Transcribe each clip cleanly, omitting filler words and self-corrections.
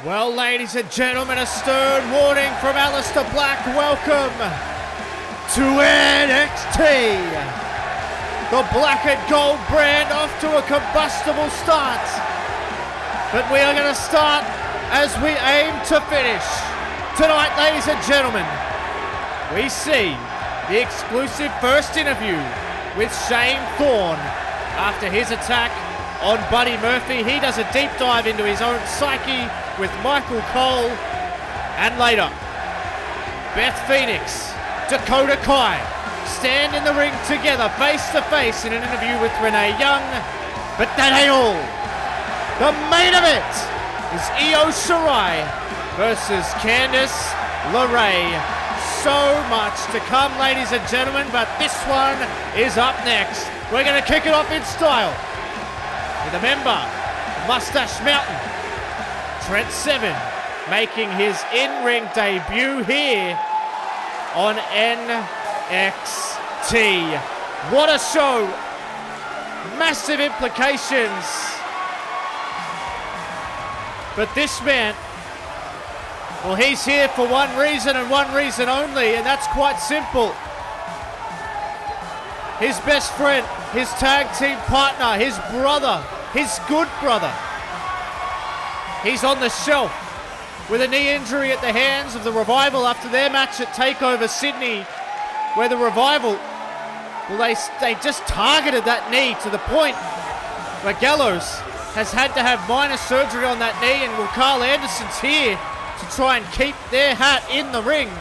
Well, ladies and gentlemen, a stern warning from Aleister Black. Welcome to NXT. The black and gold brand off to a combustible start. But we are going to start as we aim to finish. Tonight, ladies and gentlemen, we see the exclusive first interview with Shane Thorne. After his attack on Buddy Murphy, he does a deep dive into his own psyche with Michael Cole. And later, Beth Phoenix, Dakota Kai stand in the ring together face to face in an interview with Renee Young. But that ain't all. The main event is Sarai versus Candace Larae. So much to come, ladies and gentlemen, but this one is up next. We're going to kick it off in style with a member of Mustache Mountain, Trent Seven, making his in-ring debut here on NXT. What a show! Massive implications. But this man, well, he's here for one reason and one reason only, and that's quite simple. His best friend, his tag team partner, his brother, his good brother. He's on the shelf with a knee injury at the hands of the Revival after their match at TakeOver Sydney, where the Revival, well, they just targeted that knee to the point where Gallows has had to have minor surgery on that knee, and Carl Anderson's here to try and keep their hat in the ring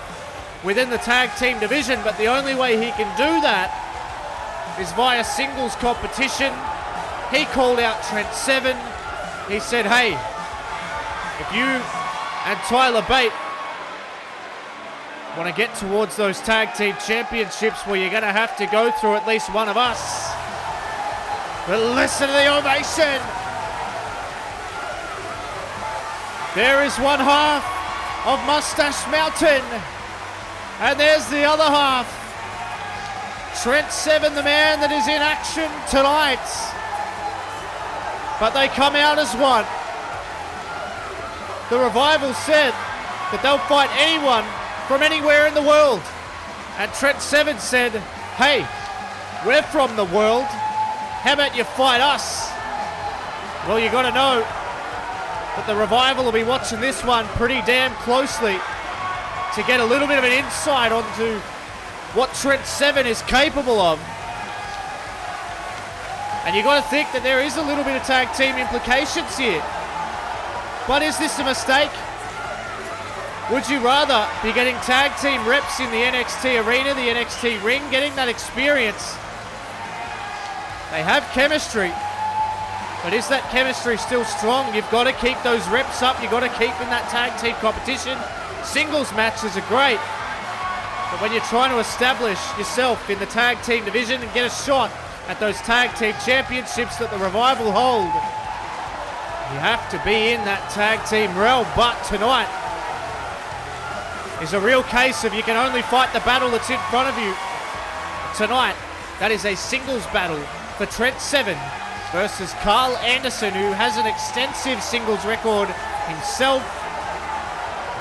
within the tag team division, but the only way he can do that is via singles competition. He called out Trent Seven. He said, hey, if you and Tyler Bate want to get towards those tag team championships, well, you're going to have to go through at least one of us. But listen to the ovation. There is one half of Mustache Mountain, and there's the other half. Trent Seven, the man that is in action tonight. But they come out as one. The Revival said that they'll fight anyone from anywhere in the world. And Trent Seven said, hey, we're from the world. How about you fight us? Well, you got to know that the Revival will be watching this one pretty damn closely to get a little bit of an insight onto what Trent Seven is capable of. And you got to think that there is a little bit of tag team implications here. But is this a mistake? Would you rather be getting tag team reps in the NXT arena, the NXT ring, getting that experience? They have chemistry, but is that chemistry still strong? You've got to keep those reps up. You've got to keep in that tag team competition. Singles matches are great, but when you're trying to establish yourself in the tag team division and get a shot at those tag team championships that the Revival hold, you have to be in that tag team realm. But tonight is a real case of you can only fight the battle that's in front of you. Tonight, that is a singles battle for Trent Seven versus Carl Anderson, who has an extensive singles record himself.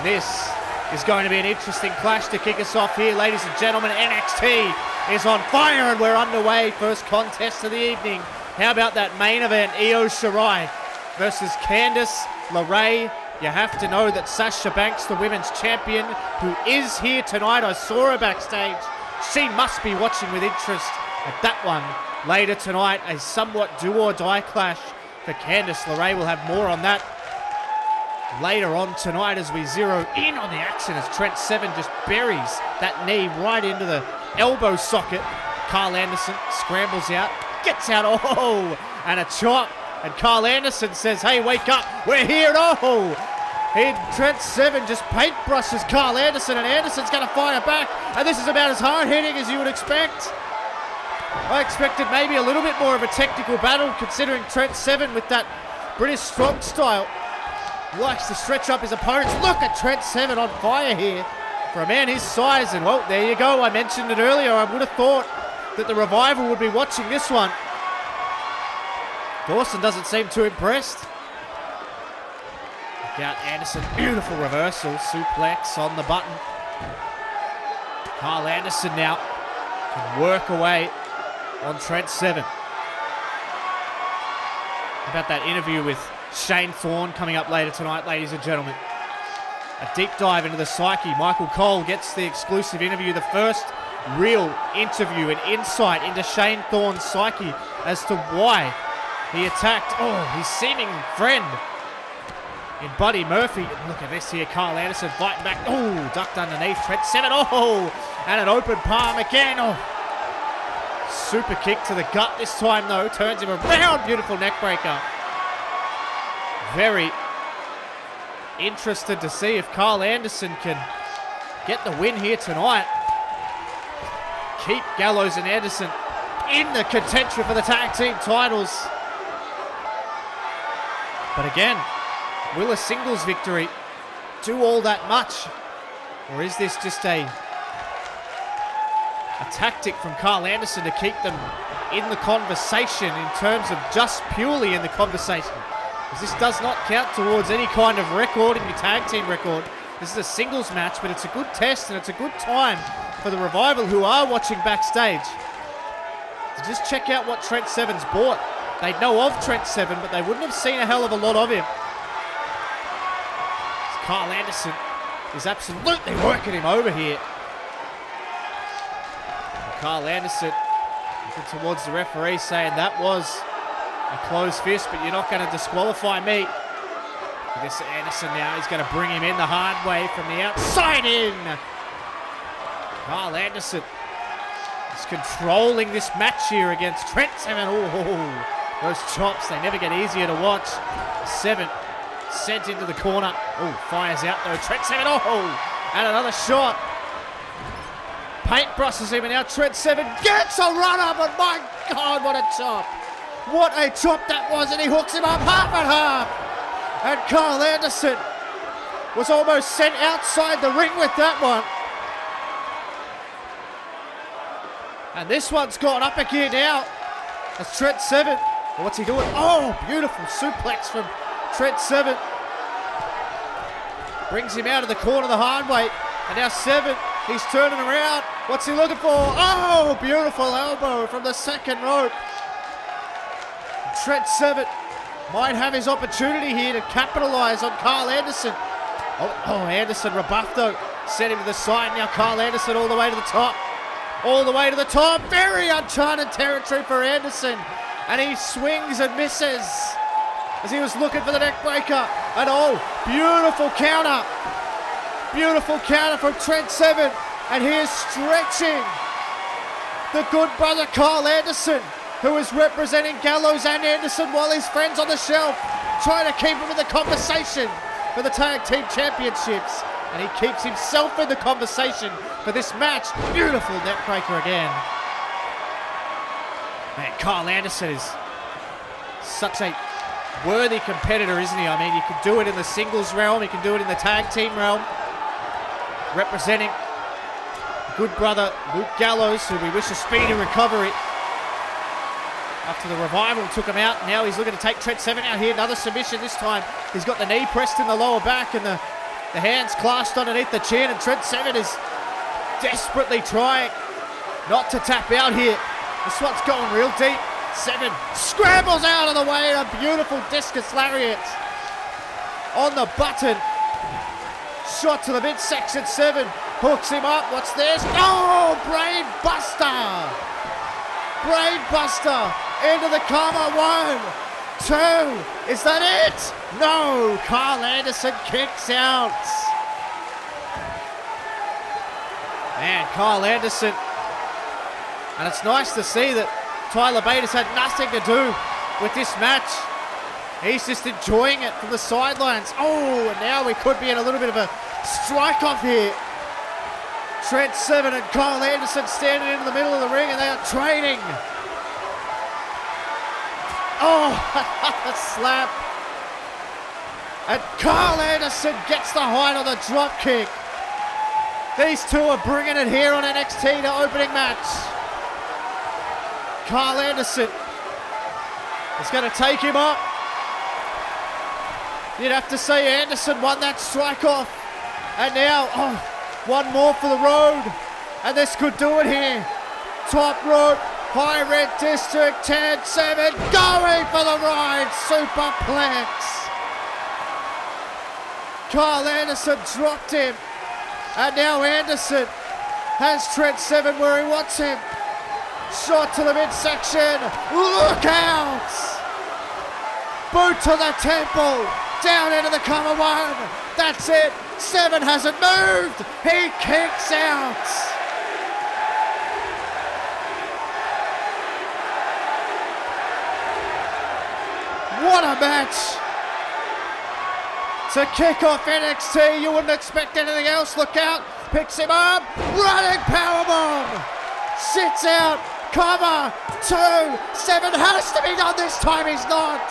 This is going to be an interesting clash to kick us off here, ladies and gentlemen. NXT is on fire and we're underway. First contest of the evening. How about that main event? Sarai versus Candace Larae. You have to know that Sasha Banks, the women's champion, who is here tonight, I saw her backstage. She must be watching with interest at that one later tonight. A somewhat do-or-die clash for Candace Larae. We'll have more on that later on tonight as we zero in on the action as Trent Seven just buries that knee right into the elbow socket. Carl Anderson scrambles out, gets out, oh, and a chop. And Carl Anderson says, hey, wake up, we're here, oh! Trent Seven just paintbrushes Carl Anderson, and Anderson's going to fire back. And this is about as hard-hitting as you would expect. I expected maybe a little bit more of a technical battle, considering Trent Seven with that British strong style likes to stretch up his opponents. Look at Trent Seven on fire here for a man his size. And, well, there you go. I mentioned it earlier. I would have thought that the Revival would be watching this one. Dawson doesn't seem too impressed. Check out Anderson. Beautiful reversal. Suplex on the button. Carl Anderson now can work away on Trent Seven. How about that interview with Shane Thorne coming up later tonight, ladies and gentlemen? A deep dive into the psyche. Michael Cole gets the exclusive interview, the first real interview and insight into Shane Thorne's psyche as to why he attacked his seeming friend in Buddy Murphy. Look at this here, Carl Anderson fighting back. Ducked underneath. Trent Seven. And an open palm again. Super kick to the gut this time though. Turns him around. Beautiful neck breaker. Very interested to see if Carl Anderson can get the win here tonight. Keep Gallows and Anderson in the contention for the tag team titles. But again, will a singles victory do all that much? Or is this just a tactic from Carl Anderson to keep them in the conversation in terms of just purely in the conversation? Because this does not count towards any kind of record in your tag team record. This is a singles match, but it's a good test and it's a good time for the Revival who are watching backstage to just check out what Trent Seven's bought. They'd know of Trent Seven, but they wouldn't have seen a hell of a lot of him. Carl Anderson is absolutely working him over here. And Carl Anderson looking towards the referee saying that was a closed fist, but you're not going to disqualify me. This Anderson now, he's going to bring him in the hard way from the outside in. Carl Anderson is controlling this match here against Trent Seven. Those chops, they never get easier to watch. Seven sent into the corner. Fires out though. Trent Seven, and another shot. Paintbrushes him, and now Trent Seven gets a run-up, and my God, what a chop. What a chop that was, and he hooks him up half and half. And Carl Anderson was almost sent outside the ring with that one. And this one's gone up a gear now. That's Trent Seven. What's he doing? Beautiful suplex from Trent Seven. Brings him out of the corner the hard way. And now Seven, he's turning around. What's he looking for? Beautiful elbow from the second rope. Trent Seven might have his opportunity here to capitalize on Carl Anderson. Anderson rebuffed though. Sent him to the side. Now Carl Anderson all the way to the top. All the way to the top. Very uncharted territory for Anderson. And he swings and misses as he was looking for the neck breaker. And beautiful counter. Beautiful counter from Trent Seven. And he is stretching the good brother Carl Anderson, who is representing Gallows and Anderson while his friend's on the shelf, trying to keep him in the conversation for the tag team championships. And he keeps himself in the conversation for this match. Beautiful neck breaker again. Man, Carl Anderson is such a worthy competitor, isn't he? I mean, you can do it in the singles realm, you can do it in the tag team realm. Representing good brother Luke Gallows, who we wish a speedy recovery after the Revival took him out. Now he's looking to take Trent Seven out here. Another submission this time. He's got the knee pressed in the lower back and the hands clasped underneath the chin. And Trent Seven is desperately trying not to tap out here. This one's going real deep. Seven scrambles out of the way. A beautiful discus lariat on the button. Shot to the midsection. Seven hooks him up. What's this? Brain buster. Brain buster into the karma. 1, 2. Is that it? No. Carl Anderson kicks out. Man, Carl Anderson. And it's nice to see that Tyler Bate has had nothing to do with this match. He's just enjoying it from the sidelines. And now we could be in a little bit of a strike-off here. Trent Seven and Carl Anderson standing in the middle of the ring, and they are trading. A slap. And Carl Anderson gets the height on the drop kick. These two are bringing it here on NXT, the opening match. Carl Anderson is going to take him up. You'd have to say Anderson won that strike off. And now, one more for the road. And this could do it here. Top rope, high red district, 10-7, going for the ride, superplex. Carl Anderson dropped him. And now Anderson has Trent Seven where he wants him. Shot to the midsection, look out! Boot to the temple, down into the cover one. That's it, Seven hasn't moved, he kicks out. What a match! To kick off NXT, you wouldn't expect anything else. Look out, picks him up, running powerbomb! Sits out, cover, 2, 7 has to be done this time, he's not!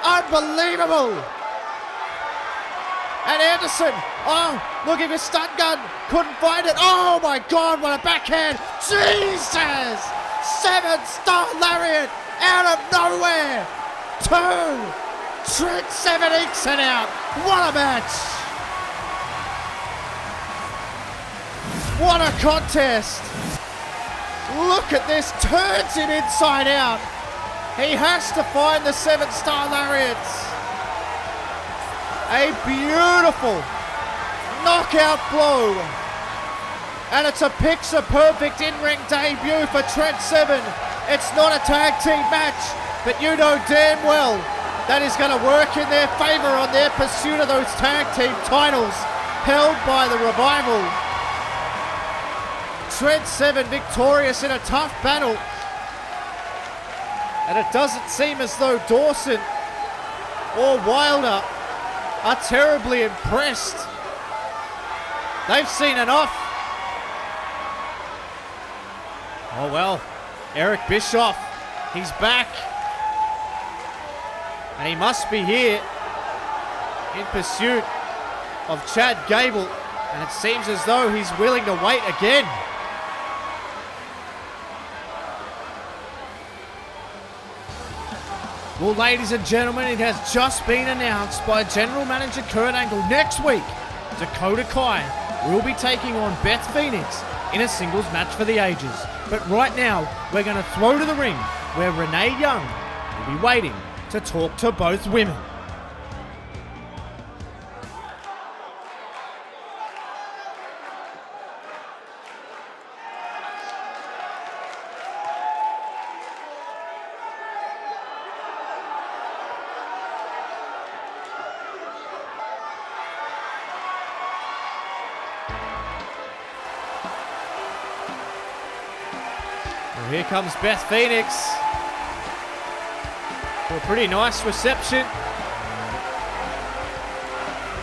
Unbelievable! And Anderson, looking for stun gun, couldn't find it. Oh my God, what a backhand! Jesus! 7-star lariat out of nowhere! 2! Trent Seven ekes it out. What a match! What a contest! Look at this, turns him inside out. He has to find the 7-star lariats. A beautiful knockout blow. And it's a picture-perfect in-ring debut for Trent Seven. It's not a tag team match, but you know damn well that is going to work in their favour on their pursuit of those tag team titles held by the Revival. Trent Seven victorious in a tough battle. And it doesn't seem as though Dawson or Wilder are terribly impressed. They've seen enough. Oh well, Eric Bischoff, he's back. And he must be here in pursuit of Chad Gable. And it seems as though he's willing to wait again. Well, ladies and gentlemen, it has just been announced by General Manager Kurt Angle. Next week, Dakota Kai will be taking on Beth Phoenix in a singles match for the ages. But right now, we're going to throw to the ring where Renee Young will be waiting to talk to both women. Well, here comes Beth Phoenix. A pretty nice reception.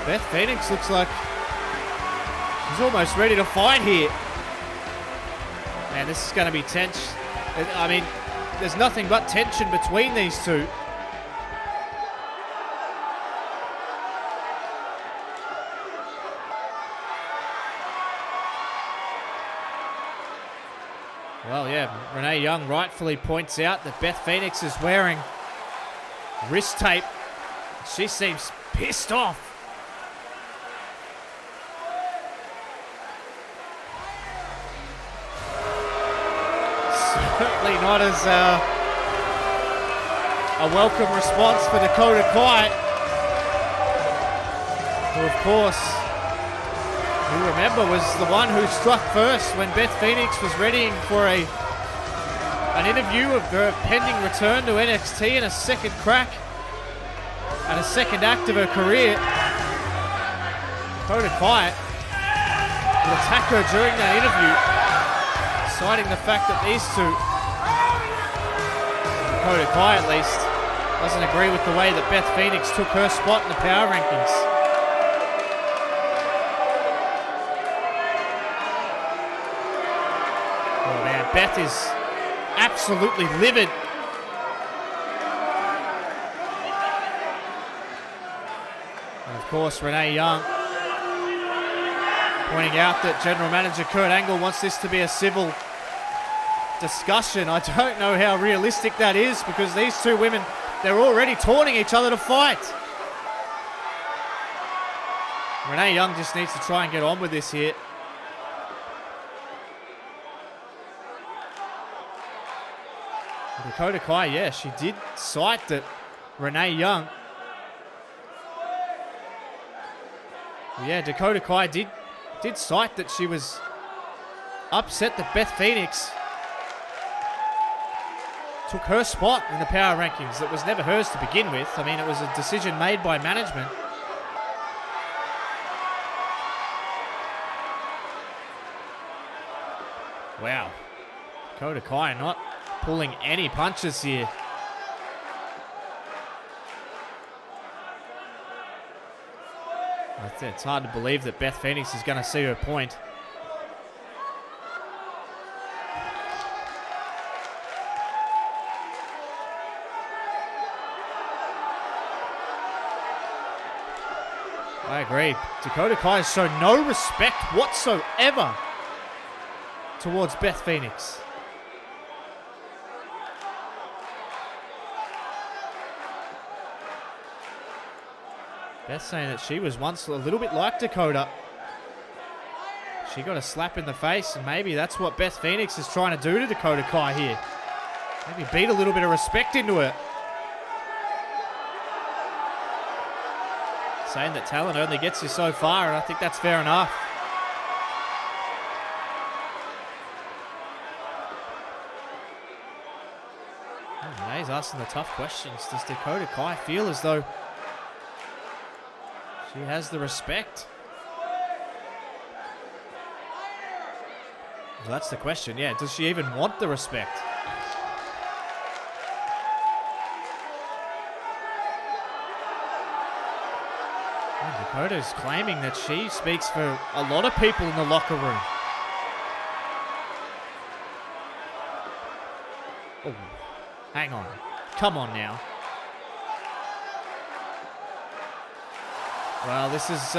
Beth Phoenix looks like she's almost ready to fight here. Man, this is going to be tense. I mean, there's nothing but tension between these two. Well, yeah, Renee Young rightfully points out that Beth Phoenix is wearing wrist tape. She seems pissed off. Certainly not as a welcome response for Dakota Kai, who of course, you remember, was the one who struck first when Beth Phoenix was readying for an interview of her pending return to NXT and a second crack at a second act of her career. Dakota Kai will attack her during that interview, citing the fact that these two, Dakota Kai at least, doesn't agree with the way that Beth Phoenix took her spot in the power rankings. Oh man, Beth is absolutely livid. And of course, Renee Young pointing out that General Manager Kurt Angle wants this to be a civil discussion. I don't know how realistic that is, because these two women, they're already taunting each other to fight. Renee Young just needs to try and get on with this here. Dakota Kai, yeah, she did cite that Renee Young. Yeah, Dakota Kai did cite that she was upset that Beth Phoenix took her spot in the power rankings that was never hers to begin with. I mean, it was a decision made by management. Wow. Dakota Kai not pulling any punches here. It's hard to believe that Beth Phoenix is going to see her point. I agree. Dakota Kai has shown no respect whatsoever towards Beth Phoenix. Beth saying that she was once a little bit like Dakota. She got a slap in the face, and maybe that's what Beth Phoenix is trying to do to Dakota Kai here. Maybe beat a little bit of respect into her. Saying that talent only gets you so far, and I think that's fair enough. Renee's asking the tough questions. Does Dakota Kai feel as though she has the respect? Well, that's the question, yeah. Does she even want the respect? And Dakota's claiming that she speaks for a lot of people in the locker room. Oh, hang on. Come on now. Well, this is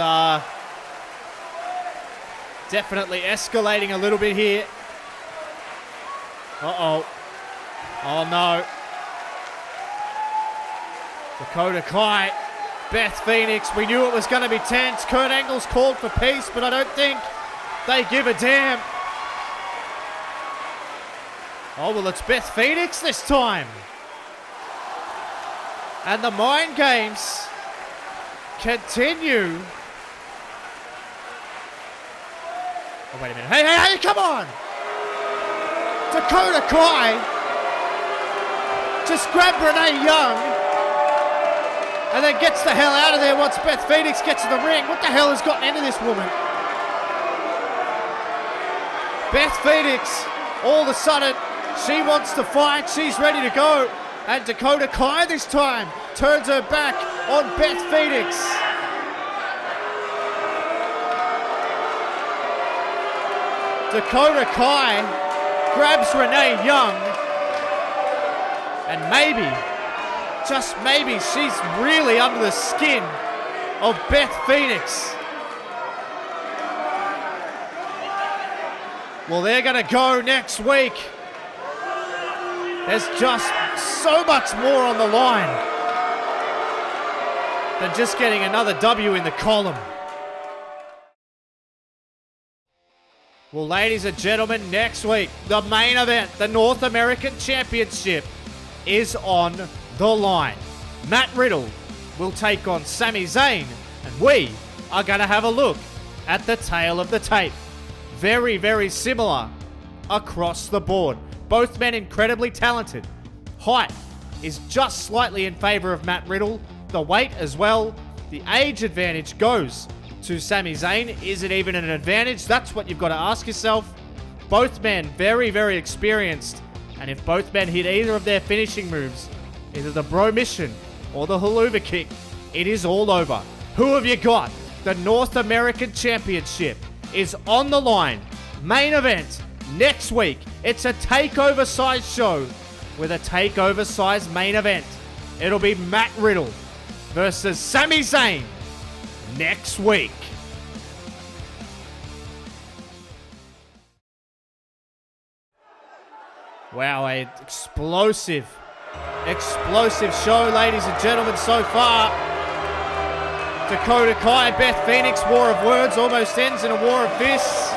definitely escalating a little bit here. Uh-oh. Oh, no. Dakota Kai, Beth Phoenix. We knew it was going to be tense. Kurt Angle's called for peace, but I don't think they give a damn. Oh, well, it's Beth Phoenix this time. And the mind games continue. Oh, wait a minute. Hey, come on! Dakota Kai just grabbed Renee Young and then gets the hell out of there once Beth Phoenix gets to the ring. What the hell has gotten into this woman? Beth Phoenix, all of a sudden, she wants to fight. She's ready to go. And Dakota Kai this time turns her back on Beth Phoenix. Dakota Kai grabs Renee Young. And maybe, just maybe, she's really under the skin of Beth Phoenix. Well, they're going to go next week. There's just so much more on the line than just getting another W in the column. Well, ladies and gentlemen, next week, the main event, the North American Championship, is on the line. Matt Riddle will take on Sami Zayn, and we are going to have a look at the tail of the tape. Very, very similar across the board. Both men incredibly talented. Height is just slightly in favor of Matt Riddle. The weight as well. The age advantage goes to Sami Zayn. Is it even an advantage? That's what you've got to ask yourself. Both men very, very experienced. And if both men hit either of their finishing moves, either the bro mission or the haluva kick, it is all over. Who have you got? The North American Championship is on the line. Main event next week. It's a takeover size show with a takeover size main event. It'll be Matt Riddle versus Sami Zayn next week. Wow, an explosive show, ladies and gentlemen, so far. Dakota Kai, Beth Phoenix, war of words almost ends in a war of fists.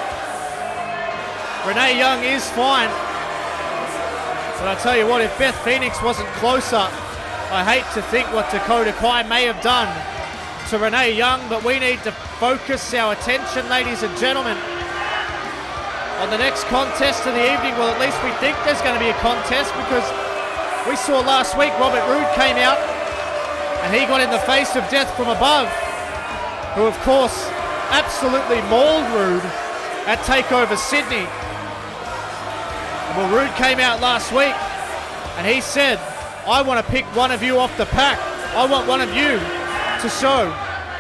Renee Young is fine. But I tell you what, if Beth Phoenix wasn't closer, I hate to think what Dakota Kai may have done to Renee Young, but we need to focus our attention, ladies and gentlemen, on the next contest of the evening. Well, at least we think there's going to be a contest, because we saw last week Robert Roode came out and he got in the face of Death from Above, who of course absolutely mauled Roode at TakeOver Sydney. Well, Roode came out last week and he said, I want to pick one of you off the pack. I want one of you to show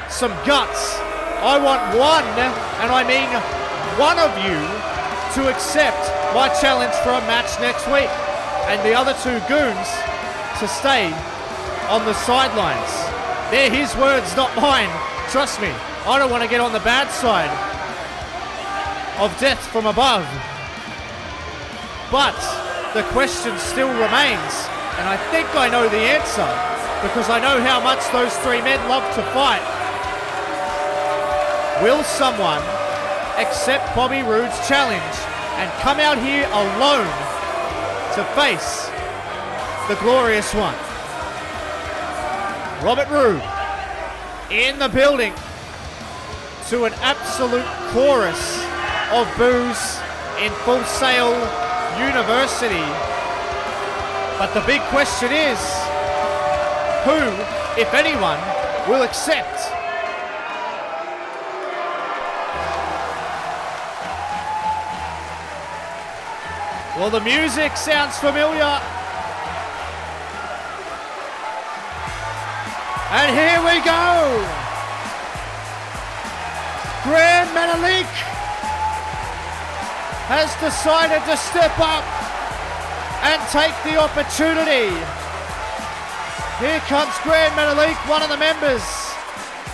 some guts. I want one, and I mean one of you, to accept my challenge for a match next week, and the other two goons to stay on the sidelines. They're his words, not mine. Trust me, I don't want to get on the bad side of Death from Above. But the question still remains, and I think I know the answer, because I know how much those three men love to fight. Will someone accept Bobby Roode's challenge and come out here alone to face the glorious one? Robert Roode in the building to an absolute chorus of boos in Full Sail University. But the big question is, who, if anyone, will accept? Well, the music sounds familiar. And here we go. Grand Metalik has decided to step up and take the opportunity. Here comes Grand Metalik, one of the members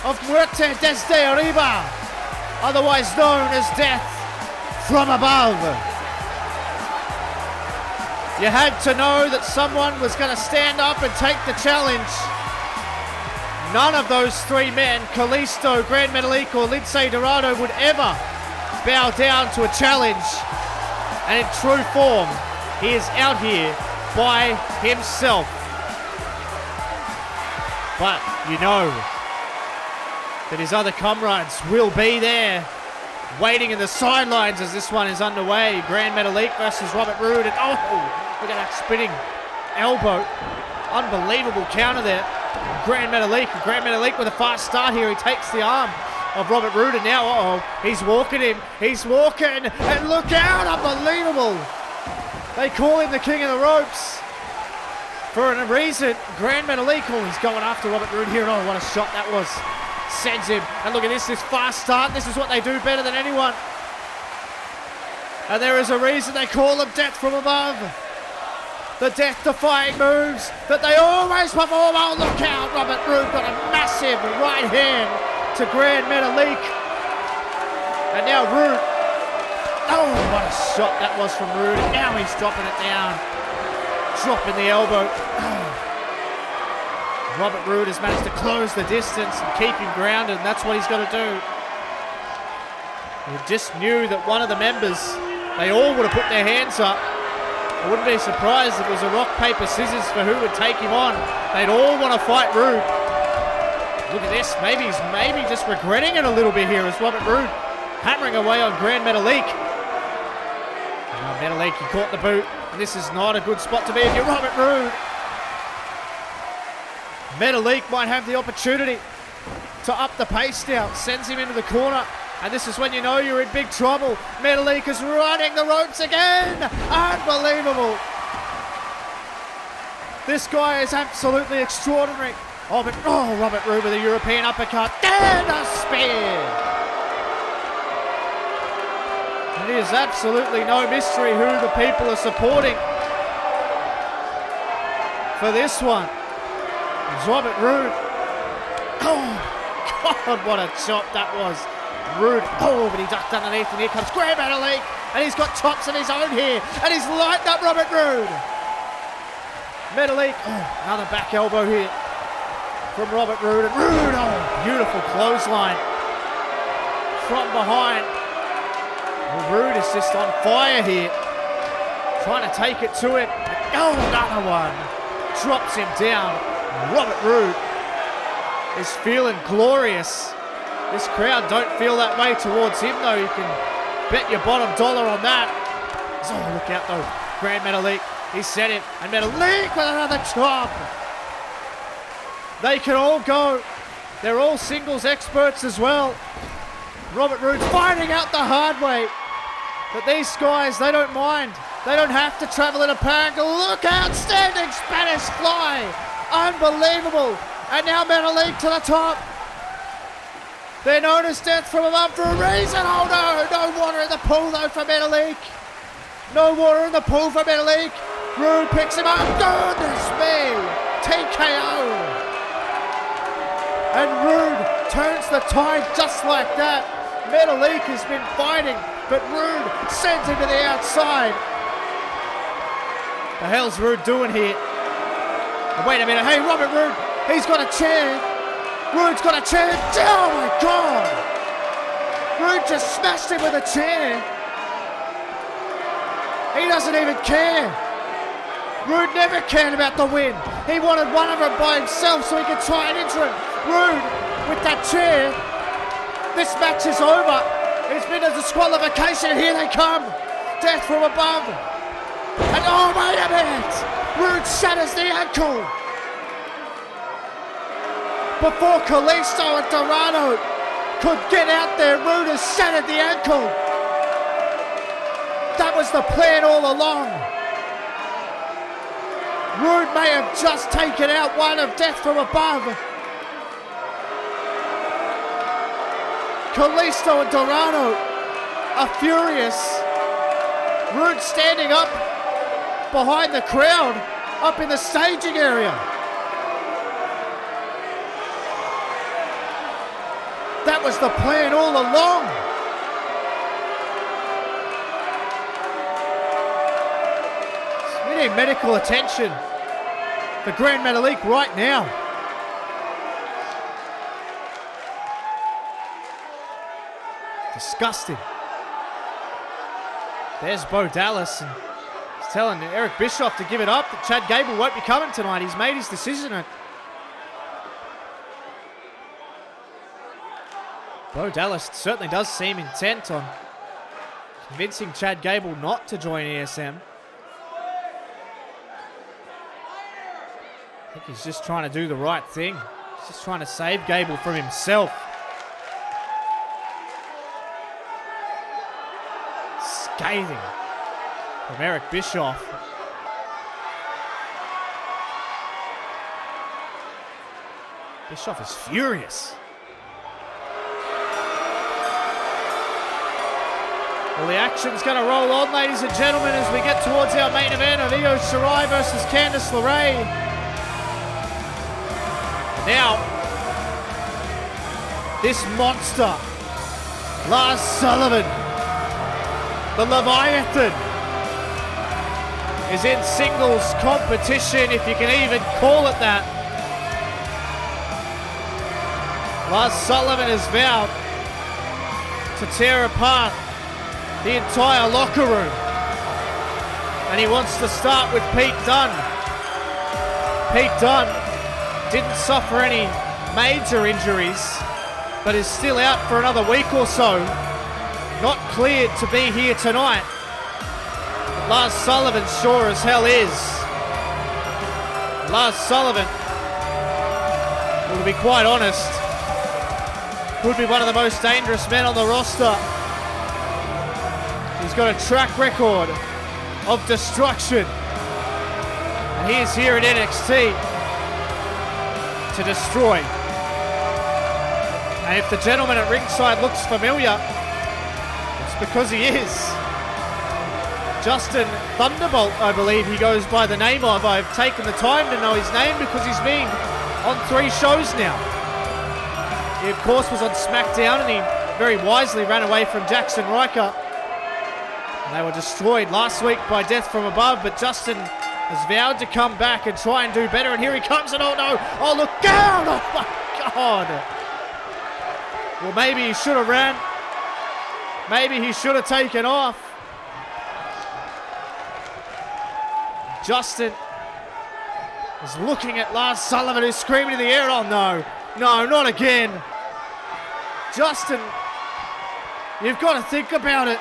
of Muerte Desde Arriba, otherwise known as Death from Above. You had to know that someone was going to stand up and take the challenge. None of those three men, Kalisto, Grand Metalik or Lindsay Dorado, would ever bow down to a challenge. And in true form, he is out here by himself. But you know that his other comrades will be there, waiting in the sidelines as this one is underway. Grand Metalik versus Robert Roode, and oh, look at that spinning elbow. Unbelievable counter there. Grand Metalik with a fast start here. He takes the arm of Robert Roode, and now, he's walking him. He's walking, and look out, unbelievable. They call him the king of the ropes for a reason. Grand Metalik, he's going after Robert Roode here. Oh, what a shot that was. Sends him, and look at this fast start. This is what they do better than anyone. And there is a reason they call him Death from Above. The death-defying moves that they always perform. Oh, look out, Robert Roode got a massive right hand to Grand Metalik. And now Roode, oh, what a shot that was from Roode. And now he's dropping it down, dropping the elbow. Robert Roode has managed to close the distance and keep him grounded, and that's what he's got to do. We just knew that one of the members, they all would have put their hands up. I wouldn't be surprised if it was a rock, paper, scissors for who would take him on. They'd all want to fight Roode. Look at this, maybe he's just regretting it a little bit here as Robert Roode hammering away on Grand Metalik. Now Metalik, he caught the boot, and this is not a good spot to be if you're Robert Roode. Metalik might have the opportunity to up the pace now. Sends him into the corner. And this is when you know you're in big trouble. Metalik is running the ropes again. Unbelievable. This guy is absolutely extraordinary. Robert Roode with a European uppercut. And a spear. It is absolutely no mystery who the people are supporting for this one. It's Robert Roode. Oh, God, what a chop that was. Roode, but he ducked underneath, and here comes Grand Metalik, and he's got chops of his own here, and he's lightened up Robert Roode. Metalik, another back elbow here from Robert Roode. And Roode, oh, beautiful clothesline from behind. Well, Roode is just on fire here. Trying to take it to it. Oh, another one. Drops him down. Robert Roode is feeling glorious. This crowd don't feel that way towards him, though. You can bet your bottom dollar on that. Oh, look out, though. Grand Metalik, he set it. And Metalik with another chop. They can all go. They're all singles experts as well. Robert Roode's finding out the hard way that these guys, they don't mind. They don't have to travel in a pack. Look, outstanding Spanish fly. Unbelievable. And now Metalik to the top. They're known as death from above for a reason. Oh no, no water in the pool though for Metalik. No water in the pool for Metalik. Roode picks him up. Goodness me. TKO. And Roode turns the tide just like that. Metalik has been fighting, but Roode sends him to the outside. The hell's Roode doing here? Oh, wait a minute. Hey, Robert Roode, he's got a chair. Roode's got a chair. Oh my God. Roode just smashed him with a chair. He doesn't even care. Roode never cared about the win. He wanted one of them by himself so he could try and injure him. Roode with that chair. This match is over. It's been a disqualification. Here they come. Death from above. And oh, wait a minute. Roode shatters the ankle. Before Kalisto and Dorado could get out there, Roode has shattered the ankle. That was the plan all along. Roode may have just taken out one of Death from above. Kalisto and Dorado are furious. Roode standing up behind the crowd, up in the staging area. That was the plan all along. We need medical attention for Grand Metalik right now. Disgusting. There's Bo Dallas, and he's telling Eric Bischoff to give it up, that Chad Gable won't be coming tonight. He's made his decision. Bo Dallas certainly does seem intent on convincing Chad Gable not to join ESM. I think he's just trying to do the right thing. He's just trying to save Gable from himself. Scathing from Eric Bischoff. Bischoff is furious. Well, the action's going to roll on, ladies and gentlemen, as we get towards our main event of Io Shirai versus Candace Larae. Now, this monster, Lars Sullivan, the Leviathan, is in singles competition, if you can even call it that. Lars Sullivan has vowed to tear apart the entire locker room, and he wants to start with Pete Dunne. Pete Dunne didn't suffer any major injuries, but is still out for another week or so. Not cleared to be here tonight. But Lars Sullivan sure as hell is. Lars Sullivan, well, to be quite honest, could be one of the most dangerous men on the roster. He's got a track record of destruction. And he is here at NXT to destroy. And if the gentleman at ringside looks familiar, it's because he is. Justin Thunderbolt, I believe he goes by the name of. I've taken the time to know his name because he's been on 3 shows now. He, of course, was on SmackDown, and he very wisely ran away from Jackson Riker. And they were destroyed last week by Death from Above, but Justin has vowed to come back and try and do better. And here he comes, and oh no, oh look down, oh my God. Well, maybe he should have ran. Maybe he should have taken off. Justin is looking at Lars Sullivan, who's screaming in the air. Oh no, no, not again. Justin, you've got to think about it.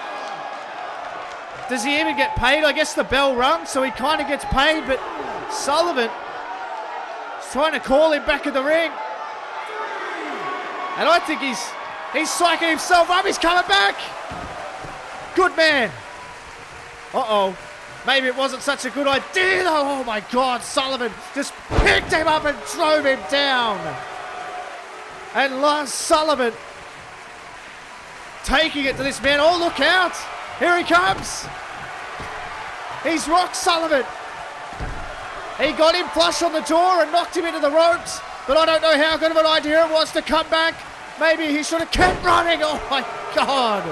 Does he even get paid? I guess the bell rung, so he kind of gets paid, but Sullivan is trying to call him back in the ring. And I think he's psyching himself up. He's coming back. Good man. Uh-oh. Maybe it wasn't such a good idea, though. Oh, my God. Sullivan just picked him up and drove him down. And Lars Sullivan taking it to this man. Oh, look out. Here he comes. He's rocked Sullivan. He got him flush on the jaw and knocked him into the ropes. But I don't know how good of an idea it was to come back. Maybe he should have kept running. Oh, my God.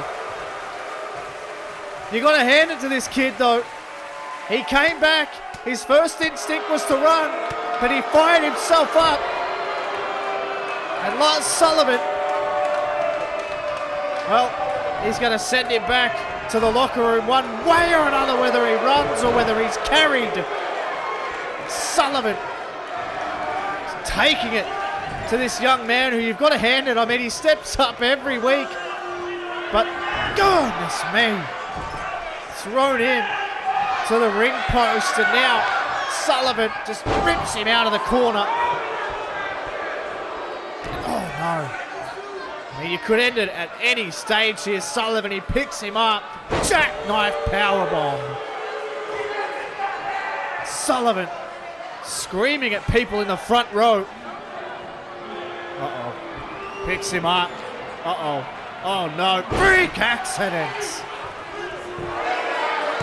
You got to hand it to this kid, though. He came back. His first instinct was to run, but he fired himself up. And Lars Sullivan, well, he's going to send him back to the locker room one way or another, whether he runs or whether he's carried. Sullivan is taking it to this young man who you've got to hand it. I mean, he steps up every week, but goodness me, thrown in to the ring post, and now Sullivan just rips him out of the corner. Oh no. I mean, you could end it at any stage here. Sullivan, he picks him up. Jackknife powerbomb. Sullivan screaming at people in the front row. Uh-oh. Picks him up. Uh-oh. Oh no. Freak accidents.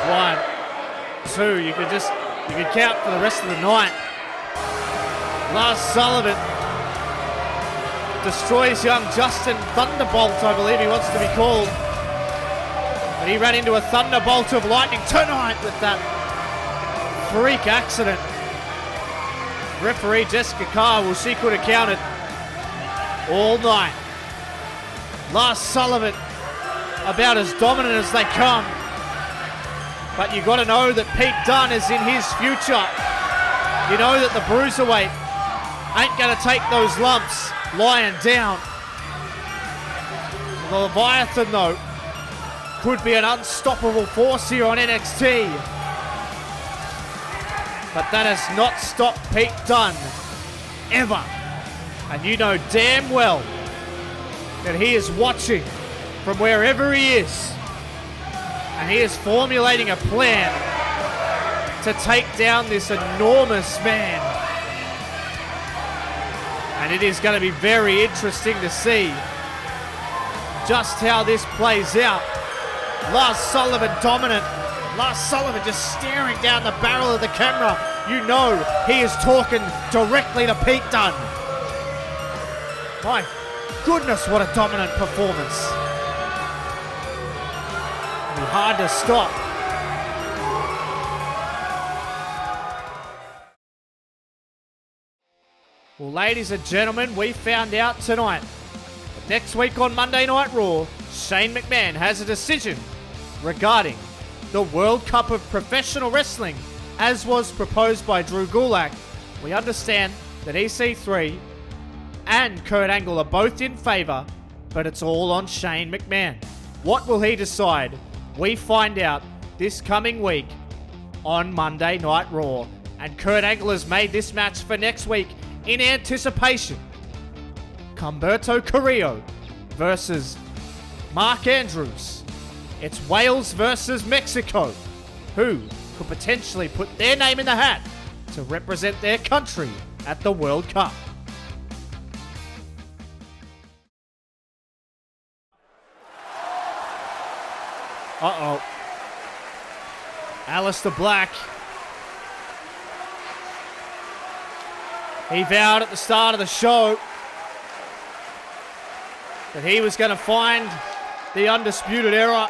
1, 2. You could count for the rest of the night. Lars Sullivan destroys young Justin Thunderbolt, I believe he wants to be called. But he ran into a thunderbolt of lightning tonight with that freak accident. Referee Jessica Carr, well, she could have counted all night. Lars Sullivan, about as dominant as they come. But you got to know that Pete Dunne is in his future. You know that the Bruiserweight ain't going to take those lumps lying down. The Leviathan, though, could be an unstoppable force here on NXT. But that has not stopped Pete Dunne, ever. And you know damn well that he is watching from wherever he is. And he is formulating a plan to take down this enormous man. And it is going to be very interesting to see just how this plays out. Lars Sullivan dominant. Lars Sullivan just staring down the barrel of the camera. You know he is talking directly to Pete Dunne. My goodness, what a dominant performance. It'll be hard to stop. Well, ladies and gentlemen, we found out tonight that next week on Monday Night Raw, Shane McMahon has a decision regarding the World Cup of Professional Wrestling, as was proposed by Drew Gulak. We understand that EC3 and Kurt Angle are both in favour, but it's all on Shane McMahon. What will he decide? We find out this coming week on Monday Night Raw. And Kurt Angle has made this match for next week in anticipation. Humberto Carrillo versus Mark Andrews. It's Wales versus Mexico, who could potentially put their name in the hat to represent their country at the World Cup. Uh-oh. Aleister Black. He vowed at the start of the show that he was going to find the Undisputed Era.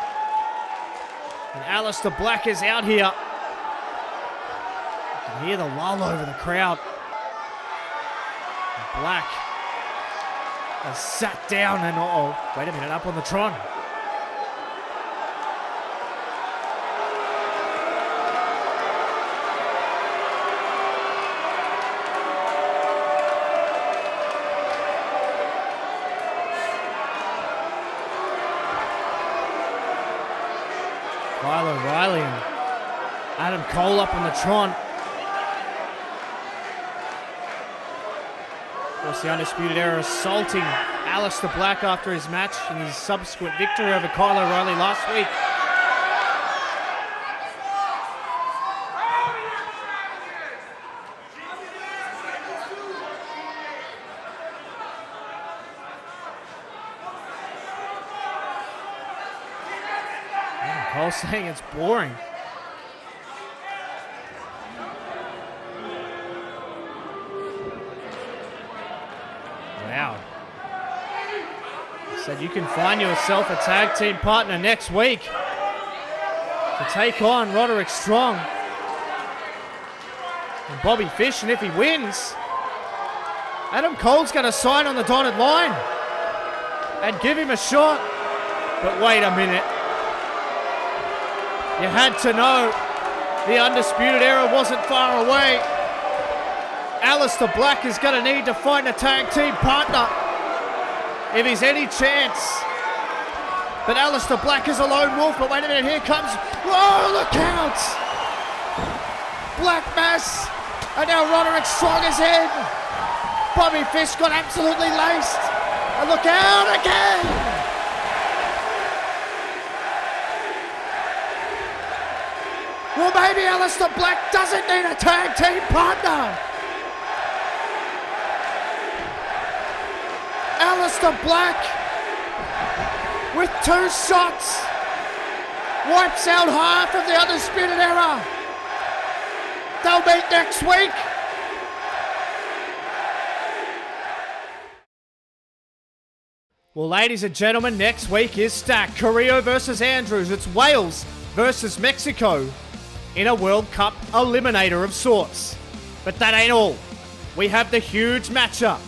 And Aleister Black is out here You hear the lull over the crowd. Black has sat down and wait a minute, up on the Tron. Kyle O'Reilly and Adam Cole up on the Tron. Of course, the Undisputed Era assaulting Aleister Black after his match and his subsequent victory over Kyle O'Reilly last week. Adam Cole saying it's boring. Wow. Said you can find yourself a tag team partner next week to take on Roderick Strong and Bobby Fish, and if he wins, Adam Cole's going to sign on the dotted line and give him a shot. But wait a minute. You had to know the Undisputed Era wasn't far away. Aleister Black is going to need to find a tag team partner if he's any chance. But Aleister Black is a lone wolf. But wait a minute, here comes... Whoa, look out! Black Mass, and now Roderick Strong is in. Bobby Fish got absolutely laced. And look out again! Well, maybe Aleister Black doesn't need a tag team partner. Aleister Black, with 2 shots, wipes out half of the Undisputed Era. They'll meet next week. Well, ladies and gentlemen, next week is stacked. Carrillo versus Andrews. It's Wales versus Mexico in a World Cup eliminator of sorts. But that ain't all. We have the huge matchup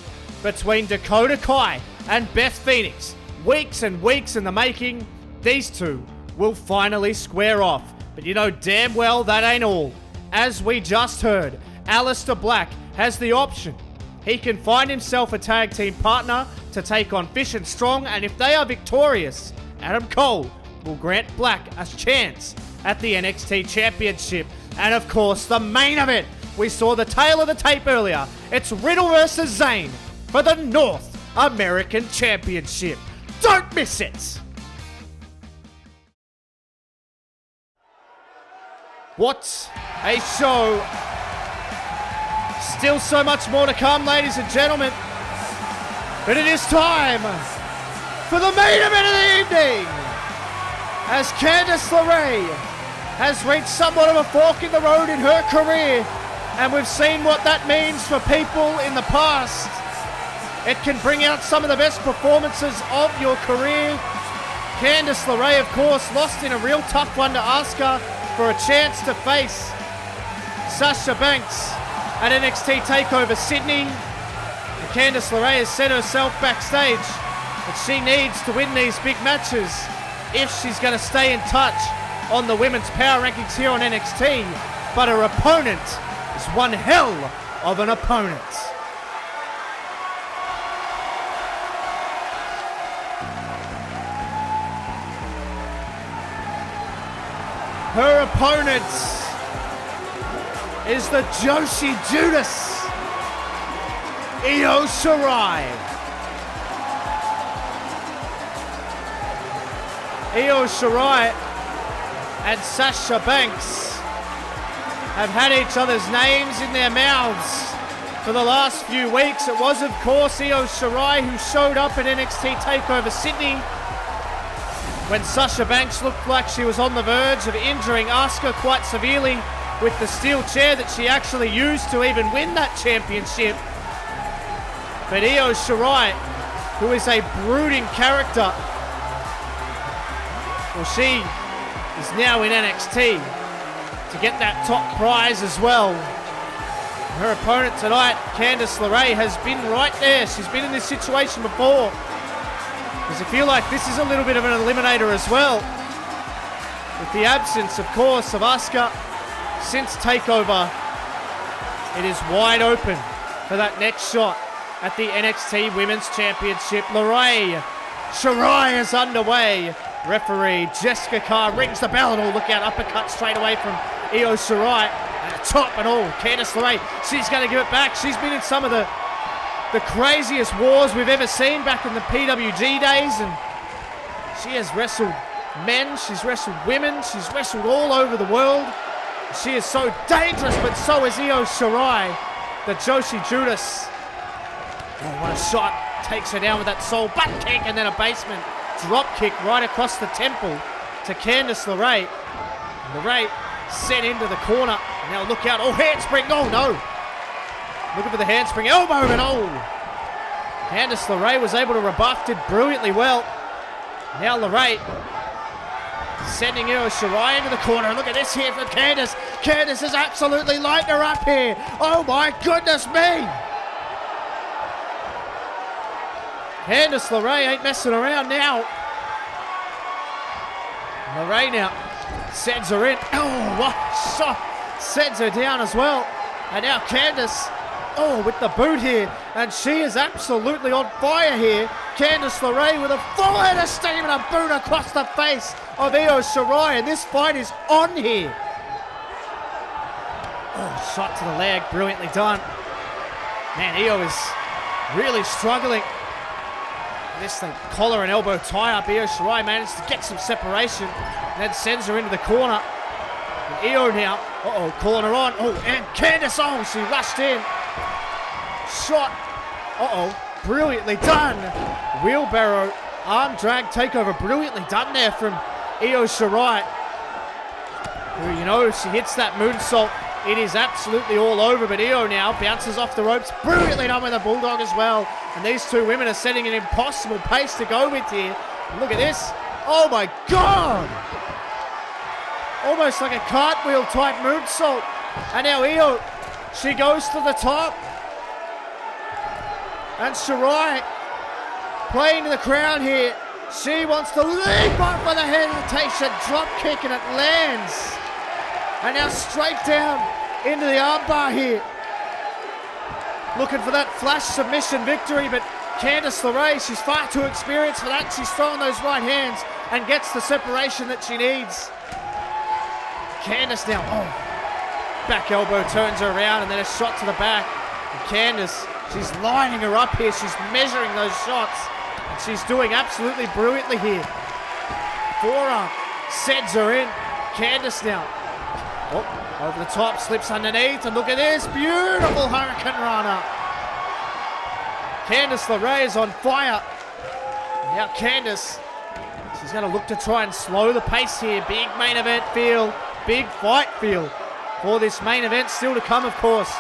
between Dakota Kai and Beth Phoenix. Weeks and weeks in the making, these two will finally square off. But you know damn well that ain't all. As we just heard, Aleister Black has the option. He can find himself a tag team partner to take on Fish and Strong, and if they are victorious, Adam Cole will grant Black a chance at the NXT Championship. And of course, the main event. We saw the tail of the tape earlier. It's Riddle versus Zayn for the North American Championship. Don't miss it! What a show. Still so much more to come, ladies and gentlemen. But it is time for the main event of the evening, as Candace Larae has reached somewhat of a fork in the road in her career, and we've seen what that means for people in the past. It can bring out some of the best performances of your career. Candace Larae, of course, lost in a real tough one to Asuka for a chance to face Sasha Banks at NXT TakeOver Sydney. And Candace Larae has said herself backstage that she needs to win these big matches if she's going to stay in touch on the women's power rankings here on NXT. But her opponent is one hell of an opponent. Her opponent is the Joshi Judas, Io Shirai. Io Shirai and Sasha Banks have had each other's names in their mouths for the last few weeks. It was, of course, Io Shirai who showed up at NXT TakeOver Sydney when Sasha Banks looked like she was on the verge of injuring Asuka quite severely with the steel chair that she actually used to even win that championship. But Io Shirai, who is a brooding character, well, she is now in NXT to get that top prize as well. Her opponent tonight, Candace Larae, has been right there. She's been in this situation before. Does it feel like this is a little bit of an eliminator as well? With the absence, of course, of Asuka since TakeOver, it is wide open for that next shot at the NXT Women's Championship. Sarai is underway. Referee Jessica Carr rings the bell, and look out, uppercut straight away from Io Shirai. And a top and all, Candace LeRae, she's going to give it back. She's been in some of the craziest wars we've ever seen back in the PWG days, and she has wrestled men, she's wrestled women, she's wrestled all over the world. She is so dangerous, but so is Io Shirai, the Joshi Judas. Oh, what a shot. Takes her down with that soul butt kick, and then a basement drop kick right across the temple to Candace LeRae. LeRae sent into the corner. Now look out. Oh, handspring. Oh, no. Looking for the handspring elbow, and oh. Candace LeRae was able to rebuff, did brilliantly well. Now LeRae sending Io Shirai into the corner. Look at this here for Candace. Candace is absolutely lighting her up here. Oh, my goodness me. Candace LeRae ain't messing around now. LeRae now sends her in. Oh, what shot. Sends her down as well. And now Candace, oh, with the boot here. And she is absolutely on fire here. Candace LeRae with a full head of steam and a boot across the face of Io Shirai. And this fight is on here. Oh, shot to the leg. Brilliantly done. Man, Io is really struggling. This thing, collar and elbow tie up. Io Shirai managed to get some separation and then sends her into the corner. And Io now, calling her on. Oh, and Candace, oh, she rushed in. Shot. Brilliantly done. Wheelbarrow, arm drag takeover. Brilliantly done there from Io Shirai. Who, you know, if she hits that moonsault, it is absolutely all over. But Io now bounces off the ropes. Brilliantly done with a bulldog as well. And these two women are setting an impossible pace to go with here. And look at this. Oh my God. Almost like a cartwheel type moonsault. And now Io, she goes to the top. And Sarai playing to the crowd here. She wants to leap up for the hesitation. Drop kick, and it lands. And now straight down into the armbar here. Looking for that flash submission victory, but Candace LeRae, she's far too experienced for that. She's throwing those right hands and gets the separation that she needs. Candace now, back elbow turns her around, and then a shot to the back. And Candace, she's lining her up here. She's measuring those shots, and she's doing absolutely brilliantly here. Forearm sends her in. Candace now, over the top, slips underneath, and look at this, beautiful Hurricane Rana. Candace LeRae is on fire. Now Candace, she's going to look to try and slow the pace here. Big main event feel, big fight feel for this main event. Still to come, of course,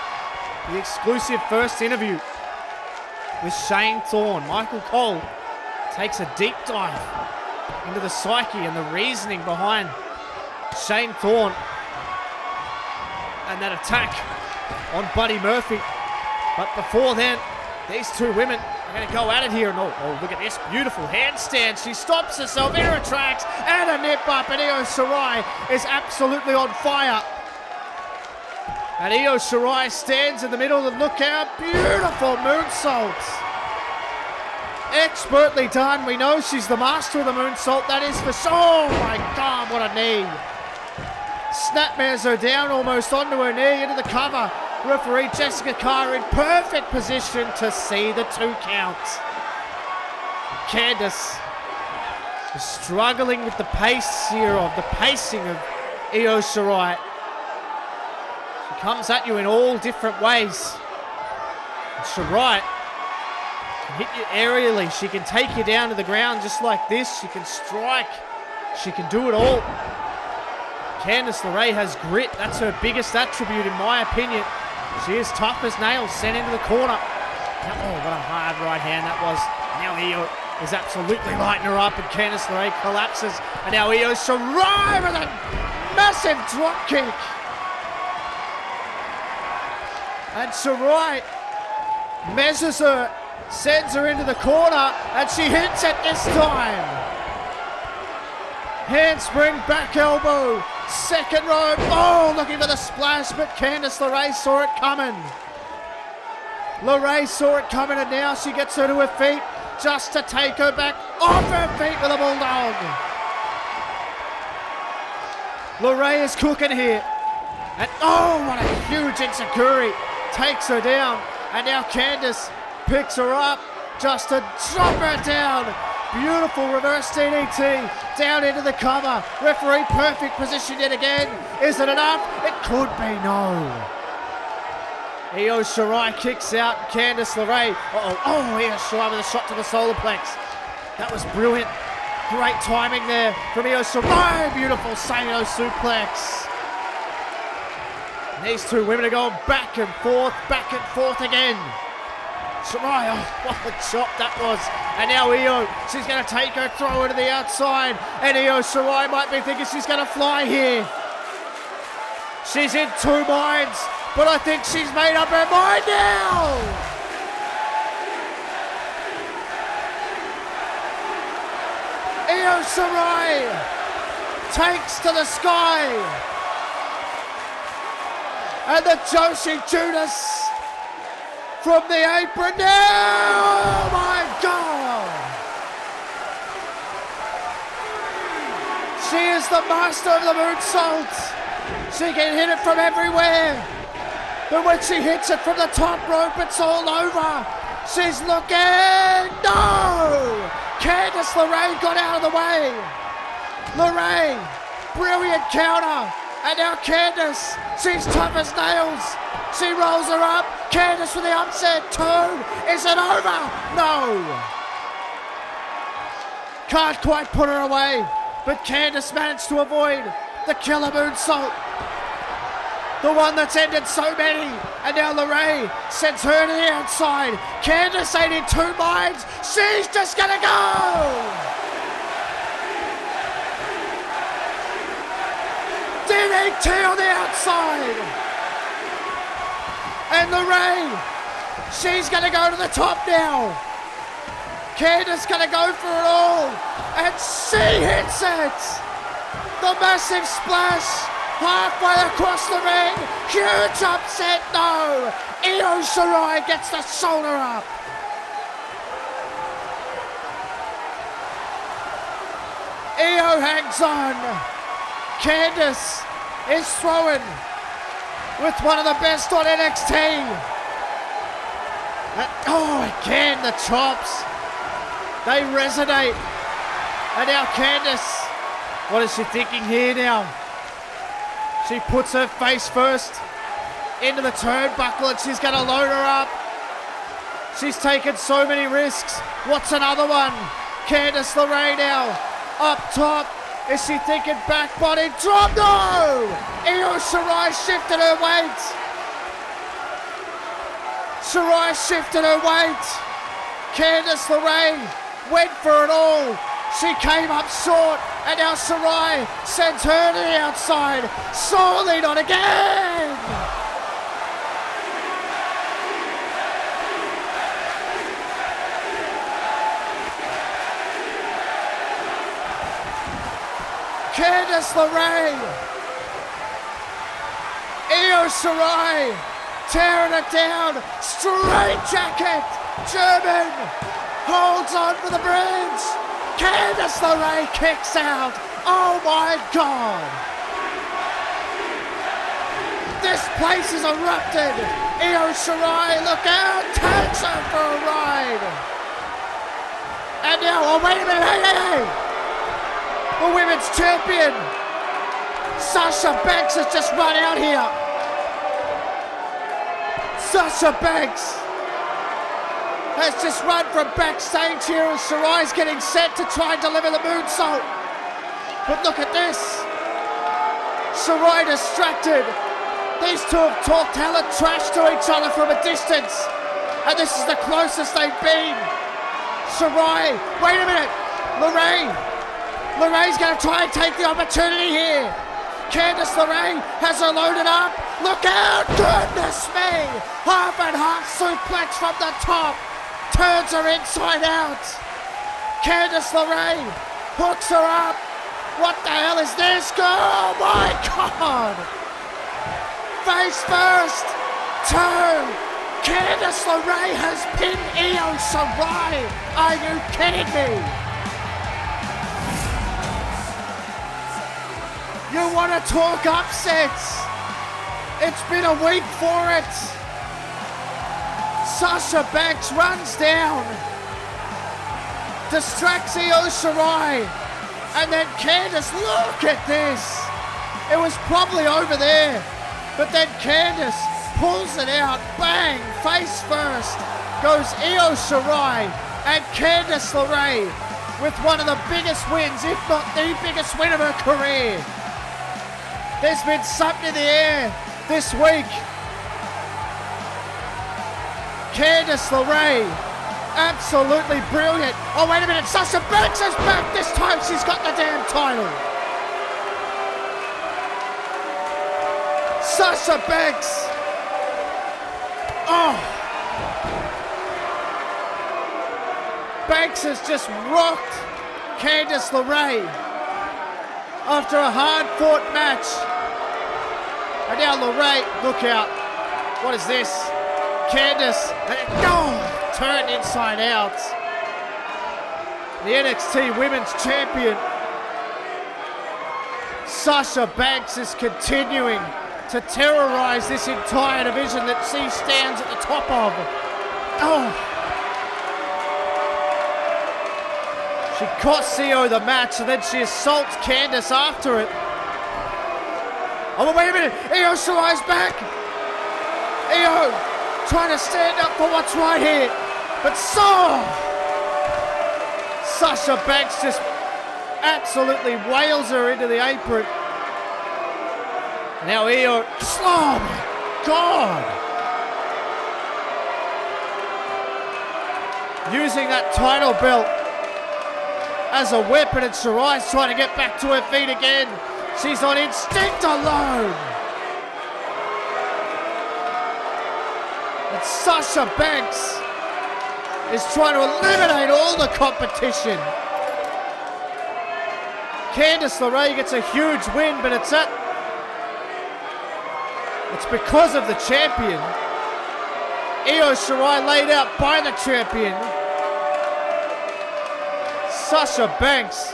the exclusive first interview with Shane Thorne. Michael Cole takes a deep dive into the psyche and the reasoning behind Shane Thorne and that attack on Buddy Murphy. But before then, these two women are going to go at it here. And look at this beautiful handstand. She stops herself in her tracks and a nip up. And Io Shirai is absolutely on fire. And Io Shirai stands in the middle, and look out, beautiful moonsaults. Expertly done. We know she's the master of the moonsault. That is for sure. Oh my God, what a knee. Snapmares her down almost onto her knee, into the cover. Referee Jessica Carr in perfect position to see the 2 count. Candace is struggling with the pace here, of the pacing of Io Shirai. She comes at you in all different ways. And Sarai can hit you aerially. She can take you down to the ground just like this. She can strike. She can do it all. Candace LeRae has grit. That's her biggest attribute, in my opinion. She is tough as nails. Sent into the corner. What a hard right hand that was. Now Io is absolutely lighting her up, and Candace LeRae collapses. And now Io Shirai with a massive drop kick. And Sarai measures her, sends her into the corner, and she hits it this time. Handspring, back elbow, second rope. Oh, looking for the splash, but Candace Larae saw it coming. Larae saw it coming, and now she gets her to her feet just to take her back off her feet with a bulldog. Larae is cooking here. And oh, what a huge enziguri. Takes her down. And now Candace picks her up just to drop her down. Beautiful reverse DDT down into the cover. Referee perfect position yet again. Is it enough? It could be no. Io Shirai kicks out Candace Larae. Oh, Io Shirai with a shot to the solar plex. That was brilliant. Great timing there from Io Shirai. Beautiful Saito suplex. And these two women are going back and forth again. Sarai, oh, what a chop that was. And now Io, she's going to take her throw to the outside. And Io Shirai might be thinking she's going to fly here. She's in two minds, but I think she's made up her mind now. Io Shirai takes to the sky. And the Joshi Judas from the apron now! Oh my God! She is the master of the moonsault. She can hit it from everywhere. But when she hits it from the top rope, it's all over. She's looking. No! Candace Larae got out of the way. Larae, brilliant counter. And now Candace, she's tough as nails. She rolls her up. Candace with the upset. Two. Is it over? No. Can't quite put her away. But Candace managed to avoid the killer moonsault. The one that's ended so many. And now Larae sends her to the outside. Candace ain't in two minds. She's just gonna go. DDT on the outside. And Larae, she's going to go to the top now. Candace going to go for it all. And she hits it. The massive splash halfway across the ring. Huge upset, no. Io Shirai gets the shoulder up. Io hangs on. Candace is throwing with one of the best on NXT. And, again, the chops. They resonate. And now Candace, what is she thinking here now? She puts her face first into the turnbuckle and she's going to load her up. She's taken so many risks. What's another one? Candace LeRae now up top. Is she thinking back body drop? No! Io Shirai shifted her weight. Sarai shifted her weight. Candace LeRae went for it all. She came up short, and now Sarai sends her to the outside. Surely not again! Candace LeRae, Io Shirai tearing it down, straight jacket, German, holds on for the bridge, Candace LeRae kicks out, oh my God! This place is erupted, Io Shirai, look out, takes her for a ride! And now, oh wait a minute, hey! The women's champion, Sasha Banks, has just run out here. Sasha Banks has just run from backstage here as Sarai's getting set to try and deliver the moonsault. But look at this. Sarai distracted. These two have talked hella trash to each other from a distance. And this is the closest they've been. Sarai, wait a minute. LeRae's going to try and take the opportunity here. Candace Larae has her loaded up. Look out! Goodness me! Half and half suplex from the top. Turns her inside out. Candace Larae hooks her up. What the hell is this? Oh my God! Face first. 2. Candace Larae has pinned Io Sarai. Are you kidding me? You want to talk upsets? It's been a week for it. Sasha Banks runs down, distracts Io Sarai, and then Candace, look at this. It was probably over there, but then Candace pulls it out, bang, face first, goes Io Sarai, and Candace Larae with one of the biggest wins, if not the biggest win of her career. There's been something in the air this week. Candace Larae, absolutely brilliant. Oh, wait a minute, Sasha Banks is back. This time she's got the damn title. Sasha Banks. Oh. Banks has just rocked Candace Larae after a hard-fought match. And now Larae, look out. What is this? Candace, turned inside out. The NXT Women's Champion, Sasha Banks, is continuing to terrorize this entire division that she stands at the top of. Oh. She costs Io the match and then she assaults Candace after it. Oh, wait a minute. Io Sarai's back. Io trying to stand up for what's right here. But Sasha Banks just absolutely wails her into the apron. Now Io, oh my God. Using that title belt as a weapon, and Sarai's trying to get back to her feet again. She's on instinct alone. And Sasha Banks is trying to eliminate all the competition. Candace Larae gets a huge win, but it's because of the champion. Io Sarai laid out by the champion. Sasha Banks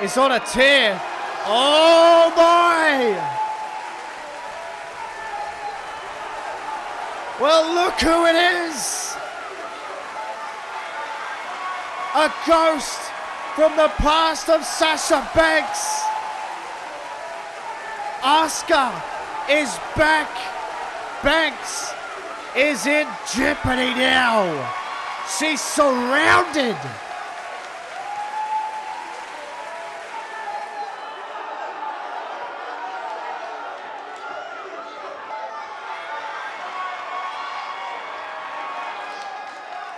is on a tear. Oh my! Well, look who it is! A ghost from the past of Sasha Banks. Asuka is back. Banks is in jeopardy now. She's surrounded.